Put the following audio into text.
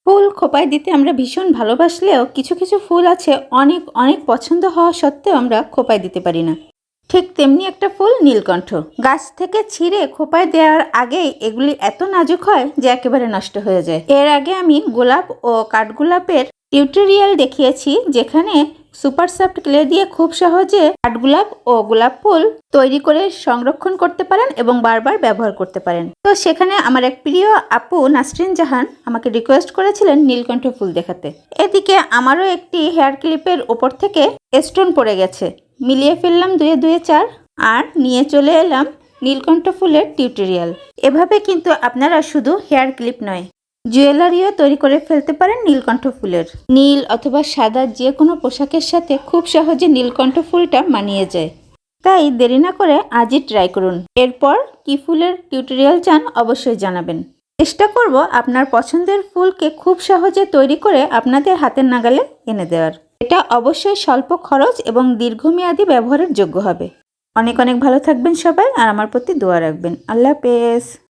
ফুল খোপায় দিতে আমরা ভীষণ ভালোবাসলেও কিছু কিছু ফুল আছে অনেক অনেক পছন্দ হওয়া সত্ত্বেও আমরা খোপায় দিতে পারি না। ঠিক তেমনি একটা ফুল নীলকণ্ঠ। গাছ থেকে ছিঁড়ে খোপায় দেওয়ার আগেই এগুলি এত নাজুক হয় যে একেবারে নষ্ট হয়ে যায়। এর আগে আমি গোলাপ ও কাঠগোলাপের টিউটোরিয়াল দেখিয়েছি, যেখানে সুপার সফট ক্লে দিয়ে খুব সহজে কাঠগোলাপ ও গোলাপ ফুল তৈরি করে সংরক্ষণ করতে পারেন এবং বারবার ব্যবহার করতে পারেন। তো সেখানে আমার এক প্রিয় আপু নাসরিন জাহান আমাকে রিকোয়েস্ট করেছিলেন নীলকণ্ঠ ফুল দেখাতে। এদিকে আমারও একটি হেয়ার ক্লিপের ওপর থেকে স্টোন পড়ে গেছে, মিলিয়ে ফেললাম দুয়ে দুয়ে চার আর নিয়ে চলে এলাম নীলকণ্ঠ ফুলের টিউটোরিয়াল। এভাবে কিন্তু আপনারা শুধু হেয়ার ক্লিপ নয়, জুয়েলারিও তৈরি করে ফেলতে পারেন নীলকণ্ঠ ফুলের। নীল অথবা সাদা যে কোনো পোশাকের সাথে খুব সহজে নীলকণ্ঠ ফুলটা মানিয়ে যায়। তাই দেরি না করে আজই ট্রাই করুন। এরপর কি ফুলের টিউটোরিয়াল চান অবশ্যই জানাবেন। চেষ্টা করব আপনার পছন্দের ফুলকে খুব সহজে তৈরি করে আপনাদের হাতের নাগালে এনে দেওয়ার। এটা অবশ্যই স্বল্প খরচ এবং দীর্ঘমেয়াদী ব্যবহারের যোগ্য হবে। অনেক অনেক ভালো থাকবেন সবাই, আর আমার প্রতি দোয়া রাখবেন। আল্লাহ হাফেজ।